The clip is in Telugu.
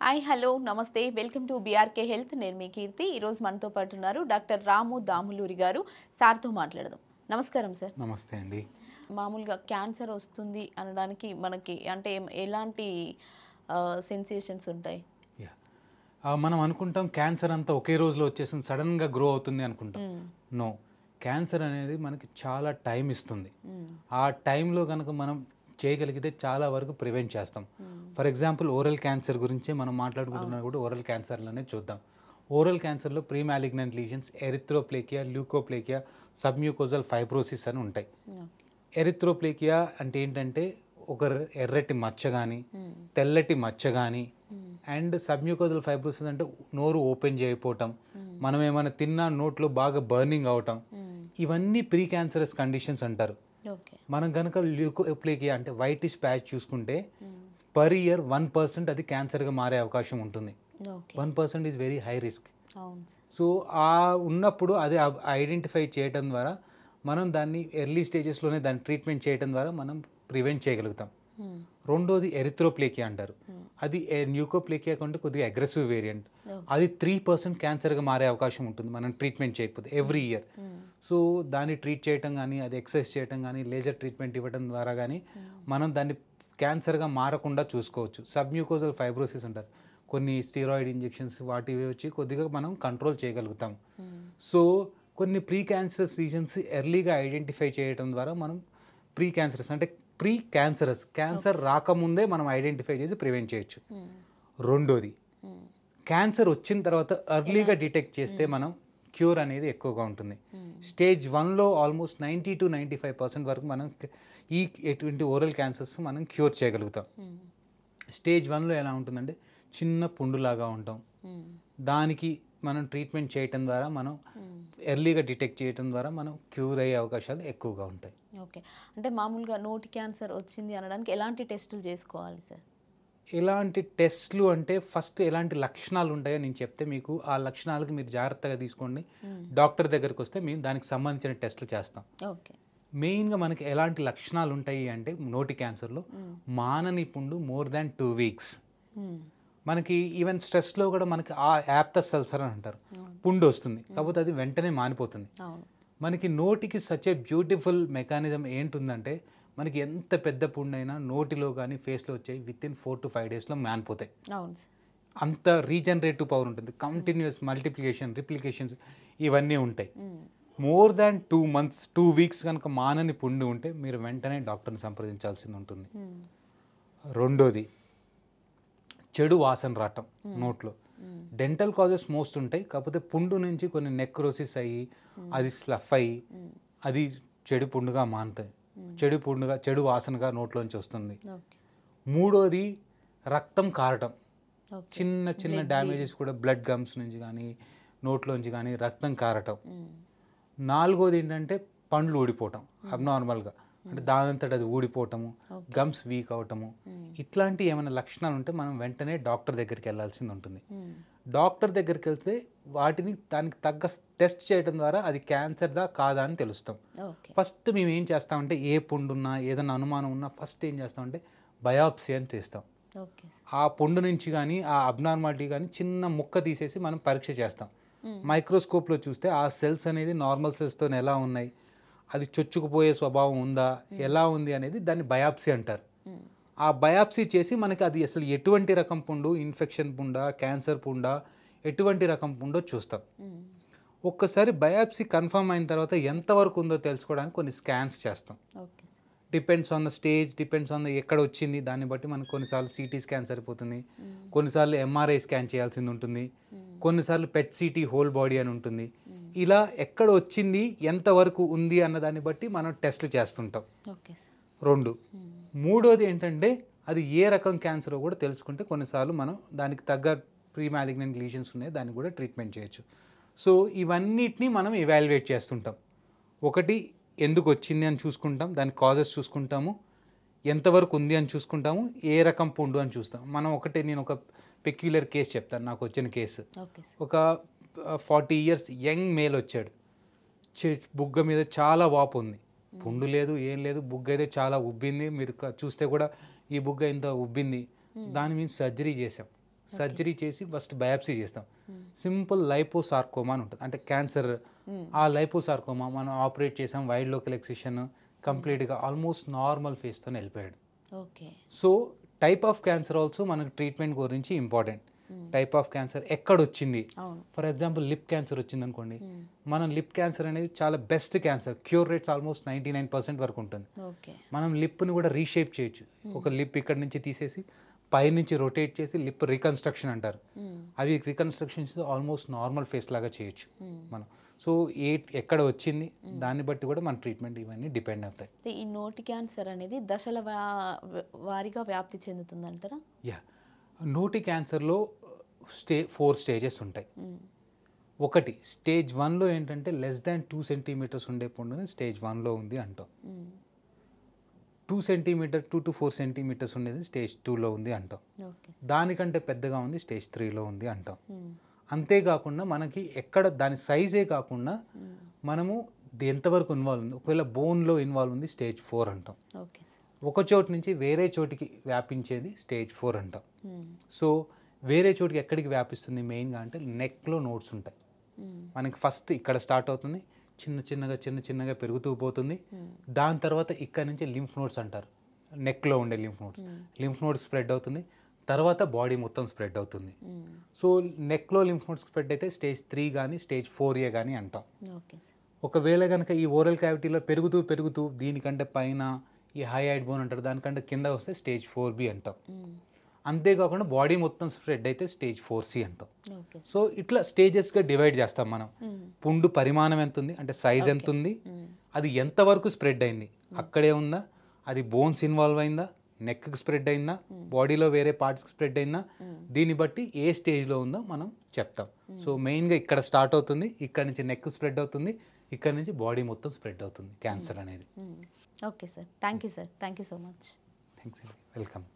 హాయ్ హలో నమస్తే వెల్కమ్ టు బీఆర్కే హెల్త్. నేను మీ కీర్తి. ఈరోజు మనతో పాటు ఉన్నారు డాక్టర్ రాము దాములూరి గారు. సార్తో మాట్లాడదాం. నమస్కారం సార్. నమస్తే అండి. మామూలుగా క్యాన్సర్ వస్తుంది అనడానికి మనకి అంటే ఎలాంటి సెన్సేషన్స్ ఉంటాయి? యా మనం అనుకుంటాం క్యాన్సర్ అంతా ఒకే రోజులో వచ్చేసింది, సడన్గా గ్రో అవుతుంది అనుకుంటాం. నో, క్యాన్సర్ అనేది మనకి చాలా టైం ఇస్తుంది. ఆ టైంలో కనుక మనం చేయగలిగితే చాలా వరకు ప్రివెంట్ చేస్తాం. ఫర్ ఎగ్జాంపుల్ ఓరల్ క్యాన్సర్ గురించి మనం మాట్లాడుకుంటున్నా కూడా ఓరల్ క్యాన్సర్లోనే చూద్దాం. ఓరల్ క్యాన్సర్లో pre malignant lesions, erythroplakia, leukoplakia, submucosal fibrosis అని ఉంటాయి. ఎరిథ్రోప్లేకియా అంటే ఏంటంటే ఒక ఎర్రటి మచ్చ కానీ తెల్లటి మచ్చ కానీ, అండ్ సబ్మ్యూకోజల్ ఫైబ్రోసిస్ అంటే నోరు ఓపెన్ చేయకపోవటం, మనం ఏమైనా తిన్నా నోట్లో బాగా బర్నింగ్ అవటం, ఇవన్నీ ప్రీ క్యాన్సరస్ కండిషన్స్ అంటారు. మనం కనుక ల్యూకోప్లేకియా అంటే వైటిష్ ప్యాచ్ చూసుకుంటే పర్ ఇయర్ 1% అది క్యాన్సర్గా మారే అవకాశం ఉంటుంది. 1% is very high risk. So ఆ ఉన్నప్పుడు అది ఐడెంటిఫై చేయడం ద్వారా మనం దాన్ని ఎర్లీ స్టేజెస్లోనే దాన్ని ట్రీట్మెంట్ చేయడం ద్వారా మనం ప్రివెంట్ చేయగలుగుతాం. రెండోది ఎరిథ్రోప్లేకియా అంటారు. అది ల్యూకోప్లేకియా కంటే కొద్దిగా అగ్రెసివ్ వేరియంట్. అది 3% క్యాన్సర్గా మారే అవకాశం ఉంటుంది మనం ట్రీట్మెంట్ చేయకపోతే ఎవ్రీ ఇయర్. సో దాన్ని ట్రీట్ చేయటం కానీ, అది ఎక్సర్సైజ్ చేయటం కానీ, లేజర్ ట్రీట్మెంట్ ఇవ్వడం ద్వారా కానీ మనం దాన్ని క్యాన్సర్గా మారకుండా చూసుకోవచ్చు. సబ్మ్యూకోజల్ ఫైబ్రోసిస్ అంటారు. కొన్ని స్టీరాయిడ్ ఇంజెక్షన్స్ వాటివి వచ్చి కొద్దిగా మనం కంట్రోల్ చేయగలుగుతాం. సో కొన్ని ప్రీ క్యాన్సరస్ రీజన్స్ ఎర్లీగా ఐడెంటిఫై చేయడం ద్వారా మనం ప్రీ క్యాన్సరస్ క్యాన్సర్ రాకముందే మనం ఐడెంటిఫై చేసి ప్రివెంట్ చేయొచ్చు. రెండోది క్యాన్సర్ వచ్చిన తర్వాత ఎర్లీగా డిటెక్ట్ చేస్తే మనం క్యూర్ అనేది ఎక్కువగా ఉంటుంది. స్టేజ్ 1లో ఆల్మోస్ట్ 90 to 95% వరకు మనం ఎటువంటి ఓరల్ క్యాన్సర్స్ మనం క్యూర్ చేయగలుగుతాం. స్టేజ్ 1లో ఎలా ఉంటుందంటే చిన్న పుండులాగా ఉంటాం. దానికి మనం ట్రీట్మెంట్ చేయటం ద్వారా మనం ఎర్లీగా డిటెక్ట్ చేయటం ద్వారా మనం క్యూర్ అయ్యే అవకాశాలు ఎక్కువగా ఉంటాయి. ఓకే, అంటే మామూలుగా నోటి క్యాన్సర్ వచ్చింది అనడానికి ఎలాంటి టెస్టులు చేసుకోవాలి సార్? ఎలాంటి టెస్ట్లు అంటే ఫస్ట్ ఎలాంటి లక్షణాలు ఉంటాయో నేను చెప్తే మీకు ఆ లక్షణాలకు మీరు జాగ్రత్తగా తీసుకోండి. డాక్టర్ దగ్గరికి వస్తే మేము దానికి సంబంధించిన టెస్టులు చేస్తాం. ఓకే, మెయిన్గా మనకి ఎలాంటి లక్షణాలు ఉంటాయి అంటే నోటి క్యాన్సర్లో మానని పుండు మోర్ దాన్ 2 weeks. మనకి ఈవెన్ స్ట్రెస్లో కూడా మనకి ఆ యాప్తస్ అల్సర్ అని అంటారు, పుండు వస్తుంది, కాకపోతే అది వెంటనే మానిపోతుంది. మనకి నోటికి సచ్ ఏ బ్యూటిఫుల్ మెకానిజం ఏంటుందంటే మనకి ఎంత పెద్ద పుండు అయినా నోటిలో కానీ ఫేస్లో వచ్చాయి విత్ ఇన్ 4 to 5 daysలో మానిపోతాయి. అంత రీజనరేటివ్ పవర్ ఉంటుంది. కంటిన్యూస్ మల్టిప్లికేషన్, రిప్లికేషన్స్ ఇవన్నీ ఉంటాయి. మోర్ దాన్ 2 months 2 weeks కనుక మానని పుండు ఉంటే మీరు వెంటనే డాక్టర్ని సంప్రదించాల్సి ఉంటుంది. రెండోది చెడు వాసన రావటం నోట్లో. డెంటల్ కాజెస్ మోస్ట్ ఉంటాయి, కాకపోతే పుండు నుంచి కొన్ని నెక్రోసిస్ అయ్యి అది స్లఫ్ అయ్యి అది చెడు పుండుగా మారుతాయి. చెడు వాసనగా నోట్లోంచి వస్తుంది. మూడోది రక్తం కారటం. చిన్న చిన్న డ్యామేజెస్ కూడా బ్లడ్ గమ్స్ నుంచి కానీ నోట్లోంచి కానీ రక్తం కారటం. నాలుగోది ఏంటంటే పండ్లు ఊడిపోవటం అబ్నార్మల్గా, అంటే దానంతట అది ఊడిపోవటము, గమ్స్ వీక్ అవటము, ఇట్లాంటి ఏమైనా లక్షణాలు ఉంటే మనం వెంటనే డాక్టర్ దగ్గరికి వెళ్ళాల్సింది ఉంటుంది. డాక్టర్ దగ్గరికి వెళ్తే దానికి తగ్గ టెస్ట్ చేయడం ద్వారా అది క్యాన్సర్దా కాదా అని తెలుస్తాం. ఫస్ట్ మేము ఏం చేస్తామంటే ఏ పుండున్నా ఏదైనా అనుమానం ఉన్నా ఫస్ట్ ఏం చేస్తామంటే బయాప్సీ అని తీస్తాం. ఆ పుండు నుంచి కానీ ఆ అబ్నార్మాలిటీ కానీ చిన్న ముక్క తీసేసి మనం పరీక్ష చేస్తాం. మైక్రోస్కోప్లో చూస్తే ఆ సెల్స్ అనేది నార్మల్ సెల్స్తో ఎలా ఉన్నాయి, అది చొచ్చుకుపోయే స్వభావం ఉందా, ఎలా ఉంది అనేది దాన్ని బయాప్సీ అంటారు. ఆ బయాప్సీ చేసి మనకి అది అసలు ఎటువంటి రకం పుండు, ఇన్ఫెక్షన్ పుండా, క్యాన్సర్ పుండా, ఎటువంటి రకం పుండో చూస్తాం. ఒక్కసారి బయాప్సీ కన్ఫర్మ్ అయిన తర్వాత ఎంతవరకు ఉందో తెలుసుకోవడానికి కొన్ని స్కాన్స్ చేస్తాం. Depends on the stage, depends on the ఎక్కడ వచ్చింది, దాన్ని బట్టి మనకు కొన్నిసార్లు సిటీ స్కాన్ సరిపోతుంది, కొన్నిసార్లు ఎంఆర్ఐ స్కాన్ చేయాల్సింది ఉంటుంది, కొన్నిసార్లు పెట్ సిటీ హోల్ బాడీ అని ఉంటుంది. ఇలా ఎక్కడ వచ్చింది ఎంతవరకు ఉంది అన్న దాన్ని బట్టి మనం టెస్ట్లు చేస్తుంటాం. మూడోది ఏంటంటే అది ఏ రకం క్యాన్సరో కూడా తెలుసుకుంటే కొన్నిసార్లు మనం దానికి తగ్గ ప్రీ మ్యాలిగ్నెంట్ లీజన్స్ ఉన్నాయి, దాన్ని కూడా ట్రీట్మెంట్ చేయొచ్చు. సో ఇవన్నిటిని మనం ఎవాల్యుయేట్ చేస్తుంటాం. ఒకటి ఎందుకు వచ్చింది అని చూసుకుంటాం, దాని కాజెస్ చూసుకుంటాము, ఎంతవరకు ఉంది అని చూసుకుంటాము, ఏ రకం పుండు అని చూస్తాం. నేను ఒక పెక్యులర్ కేసు చెప్తాను. నాకు వచ్చిన కేసు ఒక 40 years యంగ్ మేల్ వచ్చాడు. బుగ్గ మీద చాలా వాపు ఉంది, పుండు లేదు, ఏం లేదు, బుగ్గ అయితే చాలా ఉబ్బింది. మీరు చూస్తే కూడా ఈ బుగ్గ ఇంత ఉబ్బింది. దాని మీద సర్జరీ చేసాం. సర్జరీ చేసి ఫస్ట్ బయాప్సీ చేస్తాం. సింపుల్ లైపోసార్కోమా అని ఉంటుంది, అంటే క్యాన్సర్. ఆ లైపోసార్కోమా మనం ఆపరేట్ చేసాం, వైడ్ లోకల్ ఎక్సిషన్, కంప్లీట్గా ఆల్మోస్ట్ నార్మల్ ఫేస్తో వెళ్ళిపోయాడు. Okay. So type of cancer also మనకు ట్రీట్మెంట్ గురించి ఇంపార్టెంట్. టైప్ ఆఫ్ క్యాన్సర్ ఎక్కడ వచ్చింది, ఫర్ ఎగ్జాంపుల్ లిప్ క్యాన్సర్ వచ్చింది అనుకోండి, మనం లిప్ క్యాన్సర్ అనేది చాలా best cancer, cure rates almost 99% వరకు ఉంటుంది. మనం లిప్ని కూడా రీషేప్ చేయొచ్చు. ఒక లిప్ ఇక్కడ నుంచి తీసేసి పైనుంచి రొటేట్ చేసి లిప్ రీకన్స్ట్రక్షన్ అంటారు. అవి రీకన్స్ట్రక్షన్స్ ఆల్మోస్ట్ నార్మల్ ఫేస్ లాగా చేయొచ్చు మనం. సో ఎక్కడ వచ్చింది దాన్ని బట్టి కూడా మన ట్రీట్మెంట్ ఇవన్నీ డిపెండ్ అవుతాయి. ఈ నోటి క్యాన్సర్ అనేది దశల వారీగా వ్యాప్తి చెందుతుందంటారా? యా, నోటి క్యాన్సర్లో 4 స్టేజెస్ ఉంటాయి. ఒకటి స్టేజ్ 1లో ఏంటంటే లెస్ దాన్ 2 సెంటీమీటర్స్ ఉండే పుండుని స్టేజ్ 1లో ఉంది అంటాం. 2 to 4 సెంటీమీటర్స్ ఉండేది స్టేజ్ 2లో ఉంది అంటాం. దానికంటే పెద్దగా ఉంది స్టేజ్ 3లో ఉంది అంటాం. అంతేకాకుండా మనకి ఎక్కడ దాని సైజే కాకుండా మనము ఎంతవరకు ఇన్వాల్వ్ ఉంది, ఒకవేళ బోన్లో ఇన్వాల్వ్ ఉంది స్టేజ్ 4 అంటాం. ఒక చోటు నుంచి వేరే చోటికి వ్యాపించేది స్టేజ్ 4 అంటాం. సో వేరే చోటికి ఎక్కడికి వ్యాపిస్తుంది మెయిన్గా అంటే నెక్లో నోట్స్ ఉంటాయి. మనకి ఫస్ట్ ఇక్కడ స్టార్ట్ అవుతుంది, చిన్న చిన్నగా పెరుగుతూ పోతుంది. దాని తర్వాత ఇక్కడ నుంచి లింఫ్ నోడ్స్ అంటారు, నెక్లో ఉండే లింఫ్ నోడ్స్ స్ప్రెడ్ అవుతుంది. తర్వాత బాడీ మొత్తం స్ప్రెడ్ అవుతుంది. సో నెక్లో లింఫ్ నోడ్స్ స్ప్రెడ్ అయితే స్టేజ్ 3 కానీ స్టేజ్ 4A కానీ అంటాం. ఒకవేళ కనుక ఈ ఓరల్ క్యావిటీలో పెరుగుతూ దీనికంటే పైన ఈ హైఐడ్ బోన్ అంటారు, దానికంటే కింద వస్తే స్టేజ్ 4B అంటాం. అంతేకాకుండా బాడీ మొత్తం స్ప్రెడ్ అయితే స్టేజ్ 4C అంటాం. సో ఇట్లా స్టేజెస్గా డివైడ్ చేస్తాం మనం. పుండు పరిమాణం ఎంత ఉంది అంటే సైజ్ ఎంత ఉంది, అది ఎంతవరకు స్ప్రెడ్ అయింది, అక్కడే ఉందా, అది బోన్స్ ఇన్వాల్వ్ అయిందా, నెక్కి స్ప్రెడ్ అయిందా, బాడీలో వేరే పార్ట్స్కి స్ప్రెడ్ అయిందా, దీన్ని బట్టి ఏ స్టేజ్లో ఉందో మనం చెప్తాం. సో మెయిన్గా ఇక్కడ స్టార్ట్ అవుతుంది, ఇక్కడ నుంచి నెక్ స్ప్రెడ్ అవుతుంది, ఇక్కడ నుంచి బాడీ మొత్తం స్ప్రెడ్ అవుతుంది క్యాన్సర్ అనేది. Okay sir, thank you sir, thank you so much. Thanks అండి, వెల్కమ్.